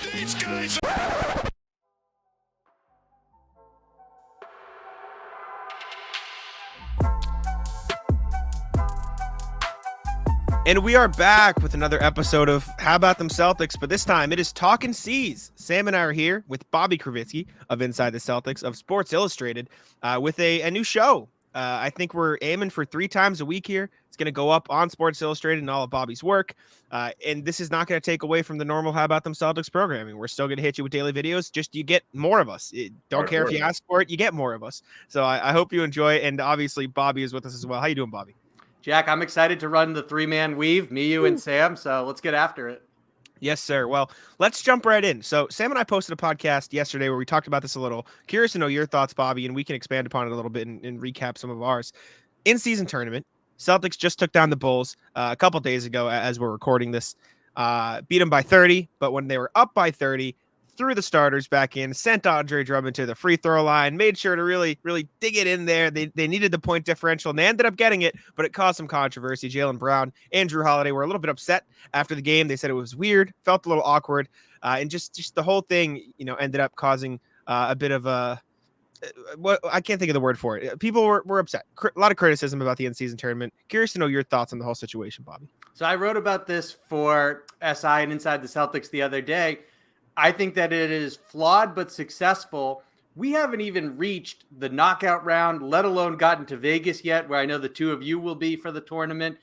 These guys. And we are back with another episode of How About Them Celtics, but this time it is Talking C's. Sam and I are here with Bobby Kravitsky of Inside the Celtics of Sports Illustrated with a new show. I think we're aiming for 3 times a week here. It's going to go up on Sports Illustrated and all of Bobby's work. And this is not going to take away from the normal How About Them Celtics programming. We're still going to hit you with daily videos. Just you get more of us. Don't care if you ask for it. You get more of us. So I hope you enjoy it. And obviously, Bobby is with us as well. How you doing, Bobby? Jack, I'm excited to run the 3-man weave, me, you, and Sam. So let's get after it. Yes, sir. Well, let's jump right in. So Sam and I posted a podcast yesterday where we talked about this a little. Curious to know your thoughts, Bobby, and we can expand upon it a little bit and recap some of ours. In-season tournament, Celtics just took down the Bulls a couple days ago as we're recording this. Beat them by 30, but when they were up by 30, threw the starters back in, sent Andre Drummond to the free throw line, made sure to really dig it in there. They needed the point differential, and they ended up getting it, but it caused some controversy. Jaylen Brown and Drew Holiday were a little bit upset after the game. They said it was weird, felt a little awkward, and just the whole thing, ended up causing a bit of a what I can't think of the word for it. People were upset. A lot of criticism about the in-season tournament. Curious to know your thoughts on the whole situation, Bobby. So I wrote about this for SI and Inside the Celtics the other day. I think that it is flawed but successful. We haven't even reached the knockout round, let alone gotten to Vegas yet, where I know the two of you will be for the tournament.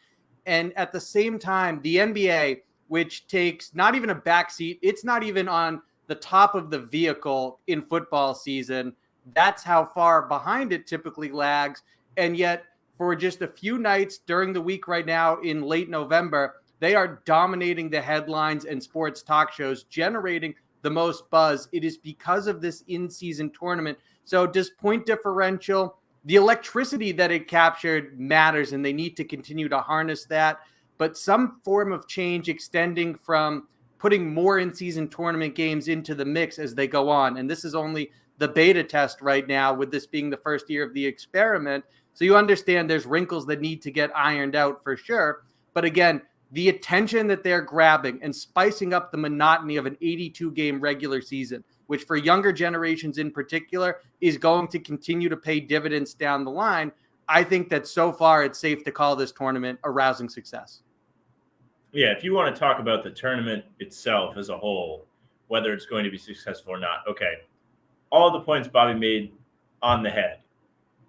And at the same time, the NBA, which takes not even a backseat, it's not even on the top of the vehicle in football season. That's how far behind it typically lags. And yet, for just a few nights during the week right now in late November, they are dominating the headlines and sports talk shows, generating the most buzz. It is because of this in-season tournament. So does point differential, the electricity that it captured matters, and they need to continue to harness that. But some form of change extending from putting more in-season tournament games into the mix as they go on. And this is only the beta test right now, with this being the first year of the experiment. So you understand there's wrinkles that need to get ironed out for sure. But again, the attention that they're grabbing and spicing up the monotony of an 82-game regular season, which for younger generations in particular is going to continue to pay dividends down the line. I think that so far it's safe to call this tournament a rousing success. Yeah, if you want to talk about the tournament itself as a whole, whether it's going to be successful or not, okay, all the points Bobby made on the head.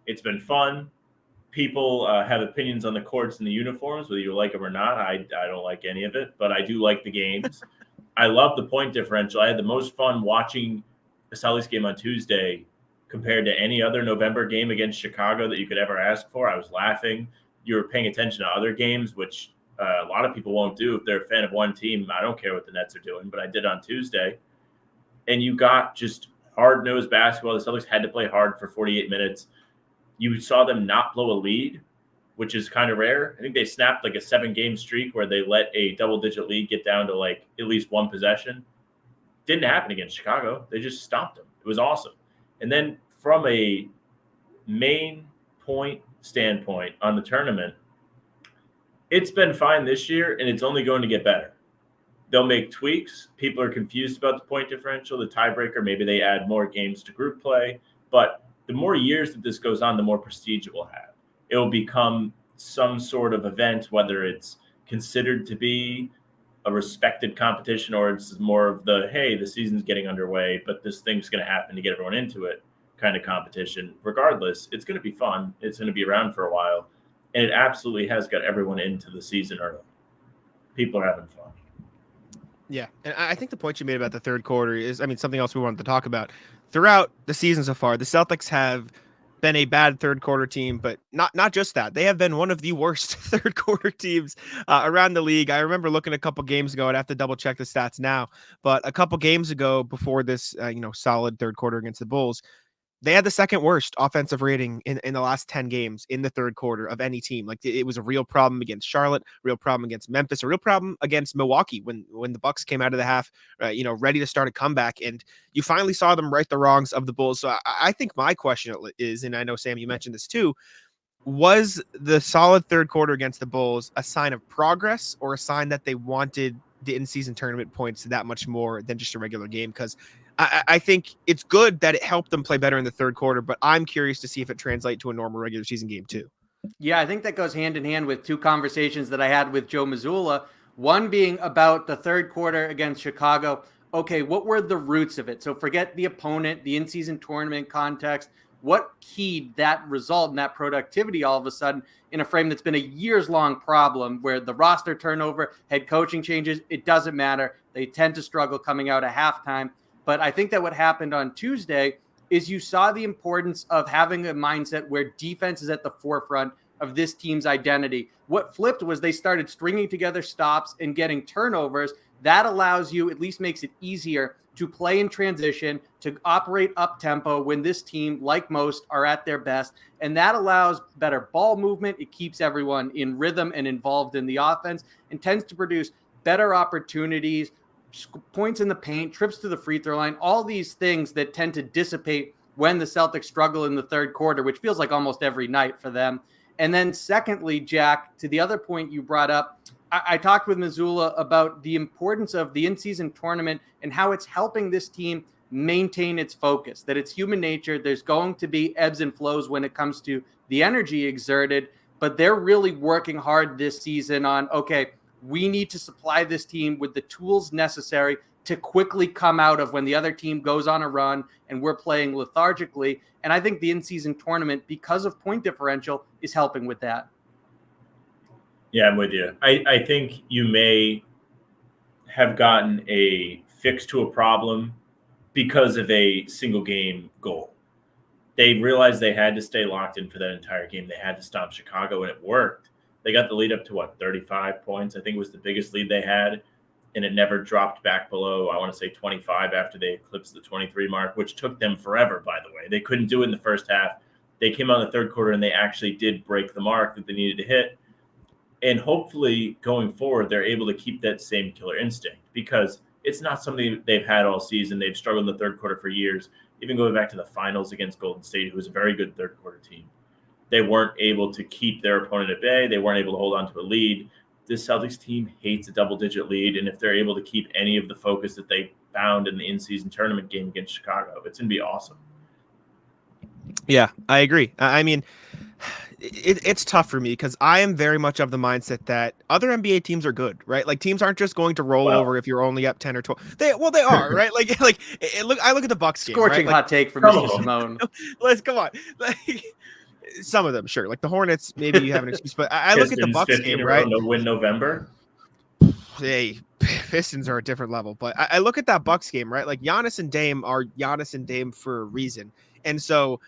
It's been fun. People have opinions on the courts and the uniforms, whether you like them or not. I don't like any of it, but I do like the games. I love the point differential. I had the most fun watching the Celtics game on Tuesday compared to any other November game against Chicago that you could ever ask for. I was laughing. You were paying attention to other games, which a lot of people won't do if they're a fan of one team. I don't care what the Nets are doing, but I did on Tuesday. And you got just hard-nosed basketball. The Celtics had to play hard for 48 minutes. You saw them not blow a lead, which is kind of rare. I think they snapped like a 7-game streak where they let a double-digit lead get down to like at least one possession. Didn't happen against Chicago. They just stomped them. It was awesome. And then from a main point standpoint on the tournament, it's been fine this year, and it's only going to get better. They'll make tweaks. People are confused about the point differential, the tiebreaker. Maybe they add more games to group play. But the more years that this goes on, the more prestige it will have. It will become some sort of event, whether it's considered to be a respected competition or it's more of the, hey, the season's getting underway, but this thing's going to happen to get everyone into it kind of competition. Regardless, it's going to be fun. It's going to be around for a while. And it absolutely has got everyone into the season early. People are having fun. Yeah, and I think the point you made about the third quarter is, something else we wanted to talk about. Throughout the season so far, the Celtics have been a bad third quarter team, but not just that. They have been one of the worst third quarter teams around the league. I remember looking a couple games ago. I'd have to double check the stats now, but a couple games ago before this, solid third quarter against the Bulls, they had the second worst offensive rating in the last 10 games in the third quarter of any team. Like, it was a real problem against Charlotte, real problem against Memphis, a real problem against Milwaukee when the Bucks came out of the half, ready to start a comeback. And you finally saw them right the wrongs of the Bulls. So I think my question is, and I know, Sam, you mentioned this too, was the solid third quarter against the Bulls a sign of progress or a sign that they wanted the in-season tournament points that much more than just a regular game, because I think it's good that it helped them play better in the third quarter, but I'm curious to see if it translates to a normal regular season game too. Yeah, I think that goes hand in hand with two conversations that I had with Joe Mazzulla. One being about the third quarter against Chicago. Okay, what were the roots of it? So forget the opponent, the in-season tournament context. What keyed that result and that productivity all of a sudden in a frame that's been a years-long problem where the roster turnover, head coaching changes, it doesn't matter. They tend to struggle coming out at halftime. But I think that what happened on Tuesday is you saw the importance of having a mindset where defense is at the forefront of this team's identity. What flipped was they started stringing together stops and getting turnovers. That allows you, at least makes it easier to play in transition, to operate up tempo when this team, like most, are at their best. And that allows better ball movement. It keeps everyone in rhythm and involved in the offense and tends to produce better opportunities, points in the paint, trips to the free throw line, all these things that tend to dissipate when the Celtics struggle in the third quarter, which feels like almost every night for them. And then secondly, Jack, to the other point you brought up, I talked with Mazzulla about the importance of the in-season tournament and how it's helping this team maintain its focus, that it's human nature. There's going to be ebbs and flows when it comes to the energy exerted, but they're really working hard this season on, okay, we need to supply this team with the tools necessary to quickly come out of when the other team goes on a run and we're playing lethargically. And I think the in-season tournament, because of point differential, is helping with that. Yeah, I'm with you. I think you may have gotten a fix to a problem because of a single game goal. They realized they had to stay locked in for that entire game. They had to stop Chicago, and it worked. They got the lead up to, 35 points, I think was the biggest lead they had, and it never dropped back below, I want to say 25 after they eclipsed the 23 mark, which took them forever, by the way. They couldn't do it in the first half. They came out in the third quarter, and they actually did break the mark that they needed to hit. And hopefully going forward, they're able to keep that same killer instinct because it's not something they've had all season. They've struggled in the third quarter for years, even going back to the finals against Golden State, who was a very good third quarter team. They weren't able to keep their opponent at bay. They weren't able to hold on to a lead. This Celtics team hates a double-digit lead, and if they're able to keep any of the focus that they found in the in-season tournament game against Chicago, it's going to be awesome. Yeah, I agree. I mean, it's tough for me because I am very much of the mindset that other NBA teams are good, right? Like teams aren't just going to roll over if you're only up 10 or 12. They are, right? I look at the Bucks game, Scorching right? hot take from Mr. Simone. Come on. Some of them, sure. Like the Hornets, maybe you have an excuse, but I look at the Bucks game, right? No win November. Hey, Pistons are a different level, but I look at that Bucks game, right? Like Giannis and Dame are Giannis and Dame for a reason, and so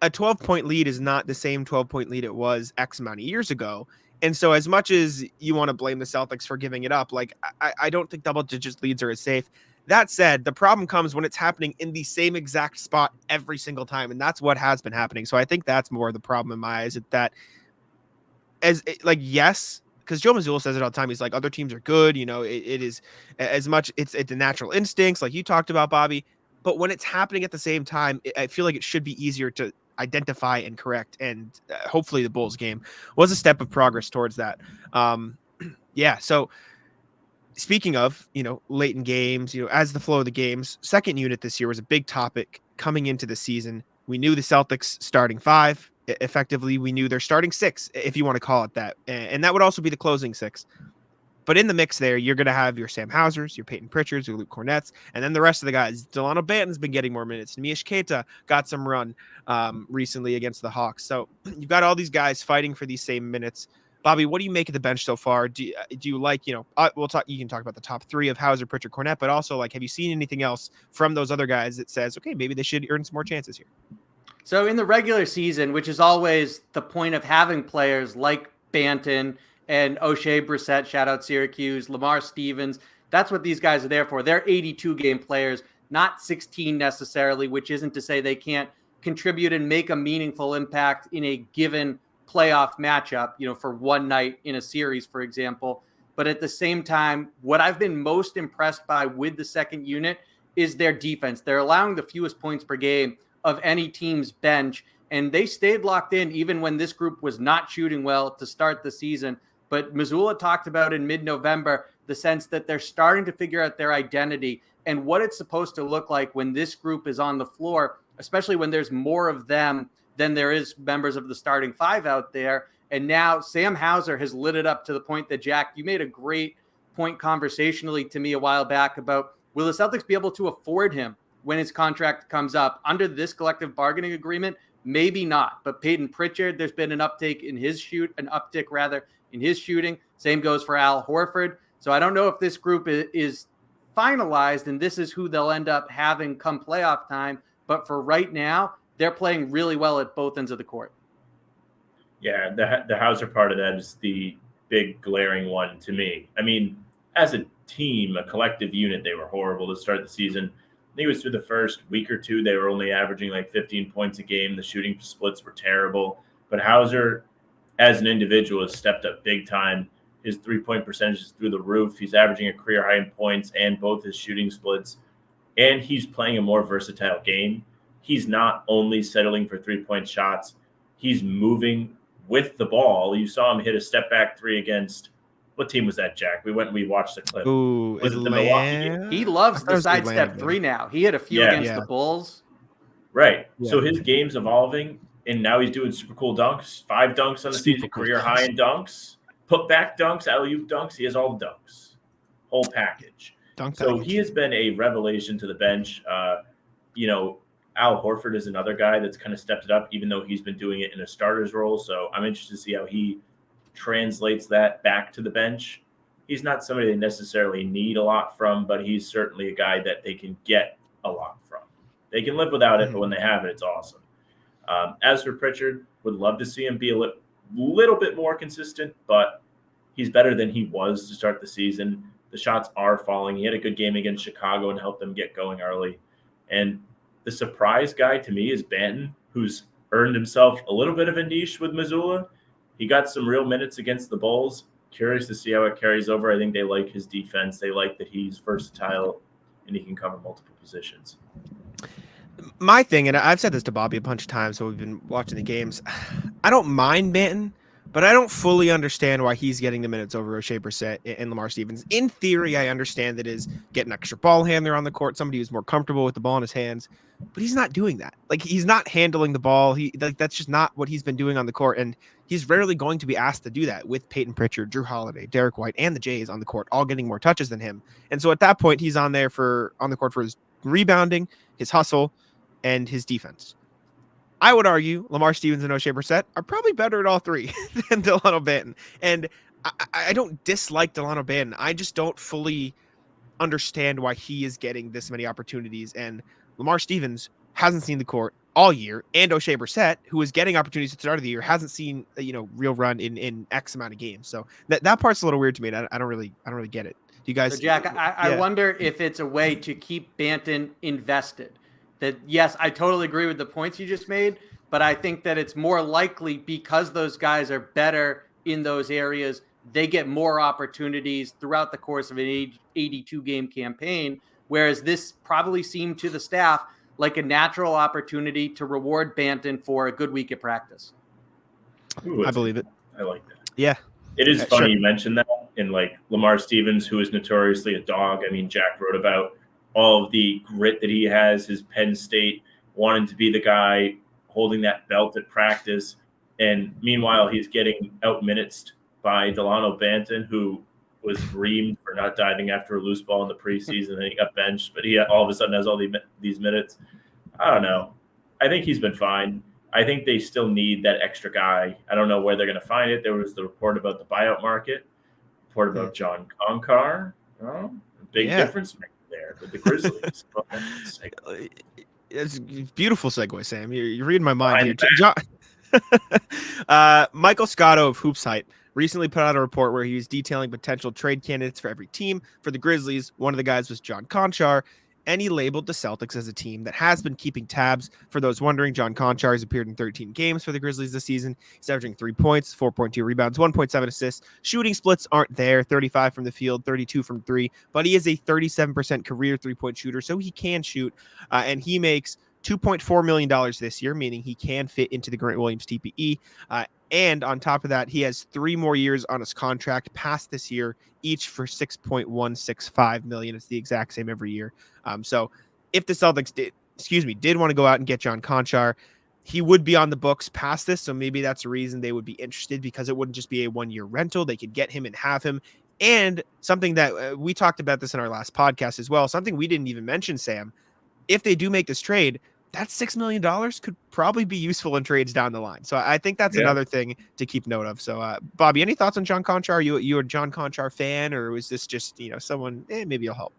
a 12-point lead is not the same 12-point lead it was X amount of years ago. And so as much as you want to blame the Celtics for giving it up, like I don't think double-digit leads are as safe. That said, the problem comes when it's happening in the same exact spot every single time, and that's what has been happening. So I think that's more of the problem in my eyes. Yes, because Joe Mazzulla says it all the time. He's like, other teams are good. You know, it is as much. It's a natural instincts, like you talked about, Bobby. But when it's happening at the same time, I feel like it should be easier to identify and correct. And hopefully the Bulls game was a step of progress towards that. Yeah. So speaking of, late in games, as the flow of the games, second unit this year was a big topic coming into the season. We knew the Celtics starting five. Effectively, we knew their starting six, if you want to call it that. And that would also be the closing six. But in the mix there, you're going to have your Sam Hausers, your Peyton Pritchards, your Luke Cornetts, and then the rest of the guys. Delano Banton's been getting more minutes. Nemish Keita got some run recently against the Hawks. So you've got all these guys fighting for these same minutes. Bobby, what do you make of the bench so far? Do you like, we'll talk. You can talk about the top three of Hauser, Pritchard, Cornette, but also have you seen anything else from those other guys that says, okay, maybe they should earn some more chances here? So in the regular season, which is always the point of having players like Banton and O'Shea Brissett, shout out Syracuse, Lamar Stevens, that's what these guys are there for. They're 82-game players, not 16 necessarily, which isn't to say they can't contribute and make a meaningful impact in a given playoff matchup, for one night in a series, for example. But at the same time, what I've been most impressed by with the second unit is their defense. They're allowing the fewest points per game of any team's bench, and they stayed locked in even when this group was not shooting well to start the season. But Mazzulla talked about in mid-November the sense that they're starting to figure out their identity and what it's supposed to look like when this group is on the floor, especially when there's more of them than there is members of the starting five out there. And now Sam Hauser has lit it up to the point that, Jack, you made a great point conversationally to me a while back about, will the Celtics be able to afford him when his contract comes up under this collective bargaining agreement? Maybe not. But Peyton Pritchard, there's been an uptick in his shooting. Same goes for Al Horford. So I don't know if this group is finalized and this is who they'll end up having come playoff time. But for right now, they're playing really well at both ends of the court. Yeah, the Hauser part of that is the big glaring one to me. I mean, as a team, a collective unit, they were horrible to start the season. I think it was through the first week or two, they were only averaging like 15 points a game. The shooting splits were terrible. But Hauser, as an individual, has stepped up big time. His three-point percentage is through the roof. He's averaging a career high in points and both his shooting splits. And he's playing a more versatile game. He's not only settling for three-point shots. He's moving with the ball. You saw him hit a step-back three against – what team was that, Jack? We went and we watched the clip. Ooh, was it the Milwaukee game? He loves the sidestep three now. He had a few against the Bulls. Right. Yeah. So his game's evolving, and now he's doing super cool dunks. 5 dunks on the season, career high in dunks. Put back dunks, alley-oop dunks. He has all the dunks. Whole package. He has been a revelation to the bench. Al Horford is another guy that's kind of stepped it up, even though he's been doing it in a starter's role. So I'm interested to see how he translates that back to the bench. He's not somebody they necessarily need a lot from, but he's certainly a guy that they can get a lot from. They can live without it, but when they have it, it's awesome. As for Pritchard, would love to see him be a little bit more consistent, but he's better than he was to start the season. The shots are falling. He had a good game against Chicago and helped them get going early. And the surprise guy to me is Banton, who's earned himself a little bit of a niche with Missoula. He got some real minutes against the Bulls. Curious to see how it carries over. I think they like his defense. They like that he's versatile and he can cover multiple positions. My thing, and I've said this to Bobby a bunch of times, so we've been watching the games. I don't mind Banton, but I don't fully understand why he's getting the minutes over O'Shea Brissett and Lamar Stevens. In theory, I understand that is get an extra ball handler on the court, somebody who's more comfortable with the ball in his hands, but he's not doing that. Like, he's not handling the ball. That's just not what he's been doing on the court, and he's rarely going to be asked to do that with Peyton Pritchard, Drew Holiday, Derek White, and the Jays on the court, all getting more touches than him. And so at that point, he's on the court for his rebounding, his hustle, and his defense. I would argue Lamar Stevens and O'Shea Brissett are probably better at all three than Delano Banton. And I don't dislike Delano Banton. I just don't fully understand why he is getting this many opportunities. And Lamar Stevens hasn't seen the court all year. And O'Shea Brissett, who is getting opportunities at the start of the year, hasn't seen real run in X amount of games. So that part's a little weird to me. And I don't really get it. Do you guys? So Jack, I wonder if it's a way to keep Banton invested. That, yes, I totally agree with the points you just made, but I think that it's more likely because those guys are better in those areas, they get more opportunities throughout the course of an 82-game campaign, whereas this probably seemed to the staff like a natural opportunity to reward Banton for a good week at practice. Ooh, I believe it. I like that. Yeah. It is funny you mentioned that. And like Lamar Stevens, who is notoriously a dog. I mean, Jack wrote about all of the grit that he has, his Penn State, wanting to be the guy holding that belt at practice. And meanwhile, he's getting out-minuted by Delano Banton, who was reamed for not diving after a loose ball in the preseason, and he got benched. But he all of a sudden has all these minutes. I don't know. I think he's been fine. I think they still need that extra guy. I don't know where they're going to find it. There was the report about the buyout market, report about John Konchar. Big difference maker there with the Grizzlies. It's a beautiful segue, Sam. You're reading my mind here. Michael Scotto of Hoops Hype recently put out a report where he was detailing potential trade candidates for every team. For the Grizzlies, one of the guys was John Konchar, and he labeled the Celtics as a team that has been keeping tabs. For those wondering, John Konchar has appeared in 13 games for the Grizzlies this season. He's averaging 3 points, 4.2 rebounds, 1.7 assists. Shooting splits aren't there, 35 from the field, 32 from three, but he is a 37% career three-point shooter, so he can shoot, and he makes $2.4 million this year, meaning he can fit into the Grant Williams TPE. And on top of that, he has 3 more years on his contract past this year, each for $6.165 million. It's the exact same every year. So if the Celtics did want to go out and get John Konchar, he would be on the books past this. So maybe that's a reason they would be interested, because it wouldn't just be a 1-year rental. They could get him and have him. And something that we talked about this in our last podcast as well, something we didn't even mention, Sam, if they do make this trade, that $6 million could probably be useful in trades down the line. So I think that's another thing to keep note of. So Bobby, any thoughts on John Konchar? Are you a John Konchar fan, or was this just, someone, maybe you'll help?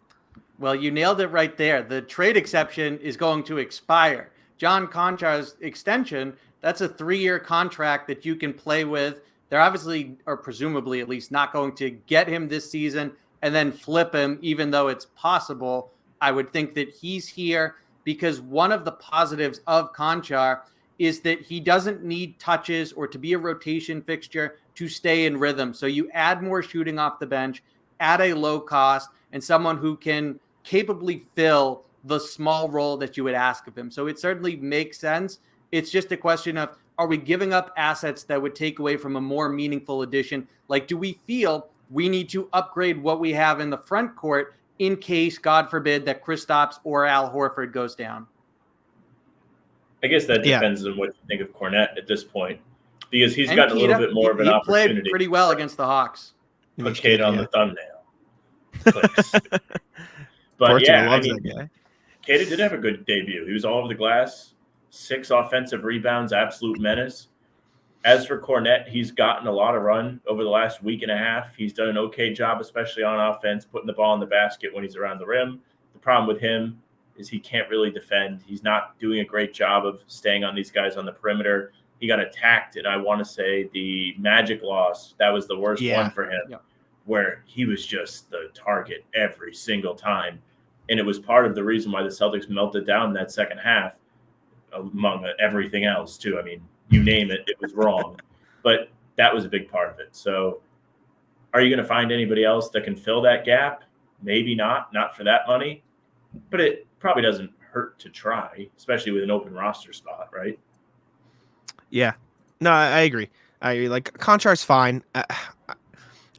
Well, you nailed it right there. The trade exception is going to expire. John Konchar's extension, that's a 3-year contract that you can play with. They're obviously, or presumably at least, not going to get him this season and then flip him, even though it's possible. I would think that he's here because one of the positives of Konchar is that he doesn't need touches or to be a rotation fixture to stay in rhythm. So you add more shooting off the bench at a low cost and someone who can capably fill the small role that you would ask of him. So it certainly makes sense. It's just a question of, are we giving up assets that would take away from a more meaningful addition? Like, do we feel we need to upgrade what we have in the front court in case, God forbid, that Kristaps or Al Horford goes down? I guess that depends on what you think of Cornette at this point, because he's gotten a little bit more of an opportunity. He played pretty well against the Hawks. Put Kate on the thumbnail. But yeah, I mean, Kate did have a good debut. He was all over the glass, 6 offensive rebounds, absolute menace. As for Cornette, he's gotten a lot of run over the last week and a half. He's done an okay job, especially on offense, putting the ball in the basket when he's around the rim. The problem with him is he can't really defend. He's not doing a great job of staying on these guys on the perimeter. He got attacked, and I want to say the Magic loss, that was the worst one for him, where he was just the target every single time. And it was part of the reason why the Celtics melted down that second half, among everything else, too. I mean, you name it, it was wrong. But that was a big part of it. So are you going to find anybody else that can fill that gap? Maybe not for that money. But it probably doesn't hurt to try, especially with an open roster spot, right? Yeah. No, I agree. Like, Konchar's fine.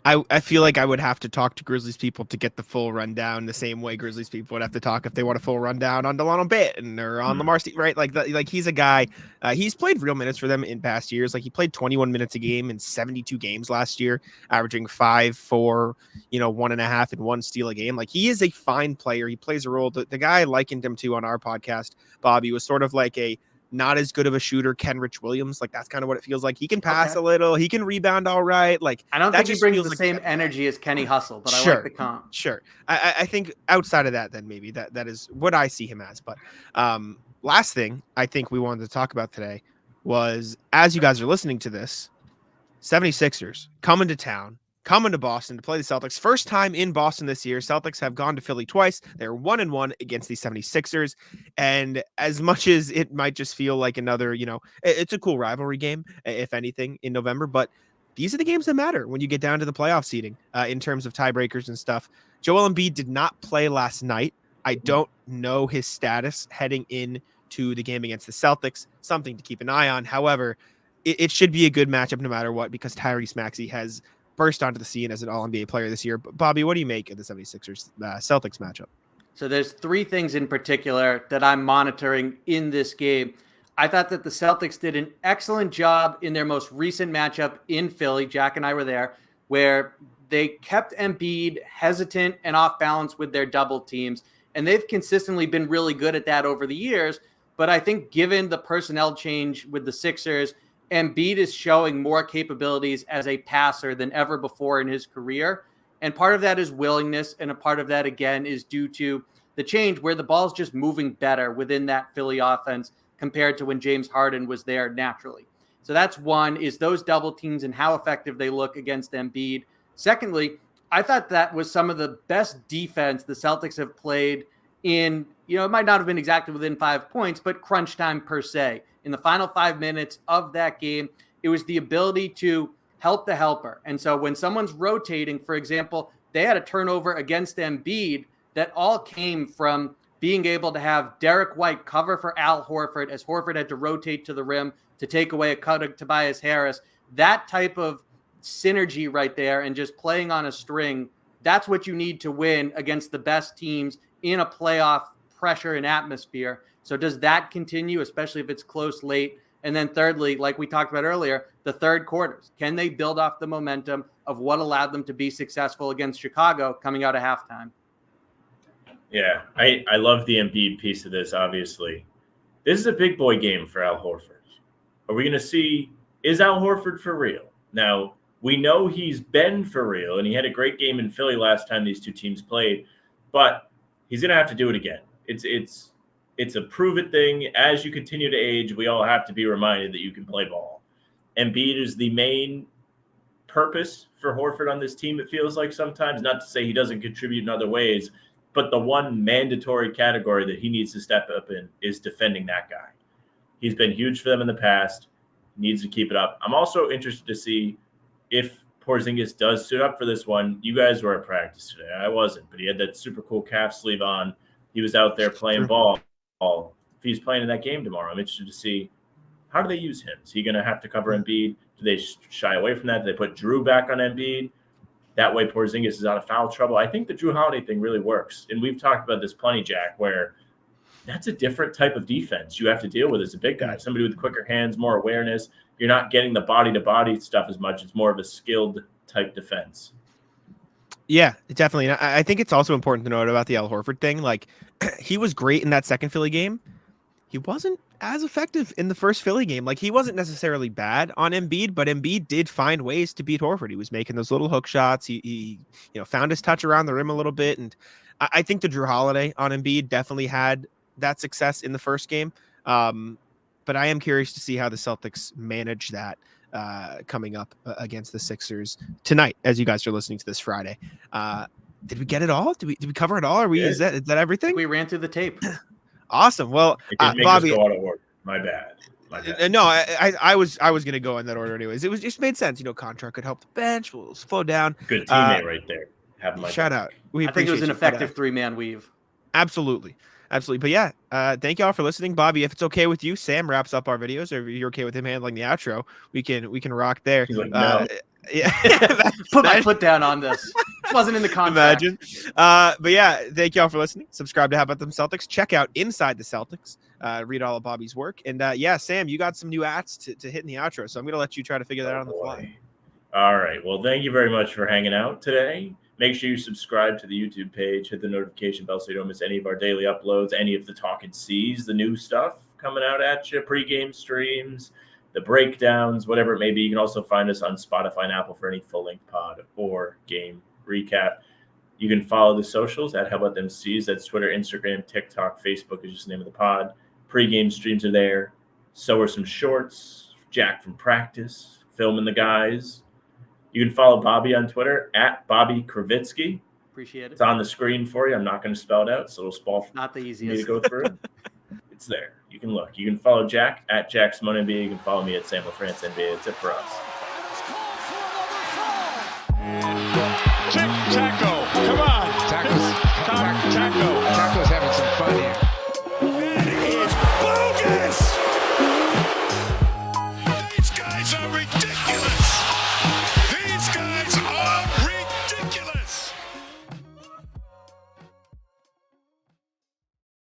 I feel like I would have to talk to Grizzlies people to get the full rundown the same way Grizzlies people would have to talk if they want a full rundown on Delano Banton or on Lamar Stevens, right? Like he's a guy, he's played real minutes for them in past years. Like, he played 21 minutes a game in 72 games last year, averaging 5, 4, 1.5 and 1 steal a game. Like, he is a fine player. He plays a role. The guy I likened him to on our podcast, Bobby, was sort of like a not as good of a shooter, Kenrich Williams. Like, that's kind of what it feels like. He can pass a little. He can rebound all right. Like, I don't think he brings the same energy as Kenny Hustle, but I like the comp. Sure. I think outside of that, then maybe that is what I see him as. But last thing I think we wanted to talk about today was, as you guys are listening to this, 76ers coming to town, coming to Boston to play the Celtics. First time in Boston this year. Celtics have gone to Philly twice. They're 1-1 against the 76ers. And as much as it might just feel like another, it's a cool rivalry game, if anything, in November. But these are the games that matter when you get down to the playoff seeding in terms of tiebreakers and stuff. Joel Embiid did not play last night. I don't know his status heading into the game against the Celtics. Something to keep an eye on. However, it should be a good matchup no matter what, because Tyrese Maxey has burst onto the scene as an All-NBA player this year. But Bobby, what do you make of the 76ers Celtics matchup? So there's 3 things in particular that I'm monitoring in this game. I thought that the Celtics did an excellent job in their most recent matchup in Philly. Jack and I were there, where they kept Embiid hesitant and off balance with their double teams. And they've consistently been really good at that over the years. But I think given the personnel change with the Sixers, Embiid is showing more capabilities as a passer than ever before in his career. And part of that is willingness. And a part of that, again, is due to the change where the ball's just moving better within that Philly offense compared to when James Harden was there naturally. So that's one, is those double teams and how effective they look against Embiid. Secondly, I thought that was some of the best defense the Celtics have played in, it might not have been exactly within 5 points, but crunch time per se. In the final 5 minutes of that game, it was the ability to help the helper. And so when someone's rotating, for example, they had a turnover against Embiid that all came from being able to have Derek White cover for Al Horford as Horford had to rotate to the rim to take away a cut of Tobias Harris, that type of synergy right there and just playing on a string, that's what you need to win against the best teams in a playoff pressure and atmosphere. So does that continue, especially if it's close late? And then thirdly, like we talked about earlier, the third quarters. Can they build off the momentum of what allowed them to be successful against Chicago coming out of halftime? Yeah, I love the Embiid piece of this, obviously. This is a big boy game for Al Horford. Are we going to see, is Al Horford for real? Now, we know he's been for real, and he had a great game in Philly last time these two teams played, but he's going to have to do it again. It's a prove-it thing. As you continue to age, we all have to be reminded that you can play ball. Embiid is the main purpose for Horford on this team, it feels like sometimes. Not to say he doesn't contribute in other ways, but the one mandatory category that he needs to step up in is defending that guy. He's been huge for them in the past. He needs to keep it up. I'm also interested to see if Porzingis does suit up for this one. You guys were at practice today. I wasn't, but he had that super cool calf sleeve on. He was out there playing ball. If he's playing in that game tomorrow, I'm interested to see, how do they use him? Is he going to have to cover Embiid? Do they shy away from that? Do they put Drew back on Embiid? That way Porzingis is out of foul trouble. I think the Drew Holiday thing really works. And we've talked about this plenty, Jack, where that's a different type of defense you have to deal with as a big guy. Somebody with quicker hands, more awareness. You're not getting the body-to-body stuff as much. It's more of a skilled type defense. Yeah, definitely. And I think it's also important to note about the Al Horford thing. Like, he was great in that second Philly game. He wasn't as effective in the first Philly game. Like, he wasn't necessarily bad on Embiid, but Embiid did find ways to beat Horford. He was making those little hook shots. He found his touch around the rim a little bit. And I think the Drew Holiday on Embiid definitely had that success in the first game. But I am curious to see how the Celtics manage that coming up against the Sixers tonight, as you guys are listening to this Friday. Did we get it all? Did we cover it all? Are we? Yeah. Is that everything? We ran through the tape. Awesome. Well, It didn't make Bobby, us go out of order. My bad. no, I was going to go in that order anyways. It was just made sense. Konchar could help the bench. We'll slow down. Good teammate right there. Have my Shout back. out. We I think it was appreciate an you, effective three-man weave. Absolutely. But yeah, thank y'all for listening. Bobby, if it's okay with you, Sam wraps up our videos, or if you're okay with him handling the outro, we can rock there. He's like, no. Yeah. Put my foot down on this. It wasn't in the contract. Imagine. But yeah, thank y'all for listening. Subscribe to How About Them Celtics. Check out Inside the Celtics. Read all of Bobby's work. And yeah, Sam, you got some new ads to hit in the outro, so I'm gonna let you try to figure that out on the fly. All right. Well, thank you very much for hanging out today. Make sure you subscribe to the YouTube page, hit the notification bell so you don't miss any of our daily uploads, any of the Talking C's, the new stuff coming out at you, pregame streams, the breakdowns, whatever it may be. You can also find us on Spotify and Apple for any full-length pod or game recap. You can follow the socials at How About Them C's. That's Twitter, Instagram, TikTok, Facebook is just the name of the pod. Pregame streams are there. So are some shorts. Jack from practice, filming the guys. You can follow Bobby on Twitter at Bobby Kravitsky. Appreciate it. It's on the screen for you. I'm not going to spell it out. It's a little small Not the for me to easiest. go through. It's there. You can look. You can follow Jack at Jack Simone NBA. You can follow me at Sam LaFrance NBA. That's it for us.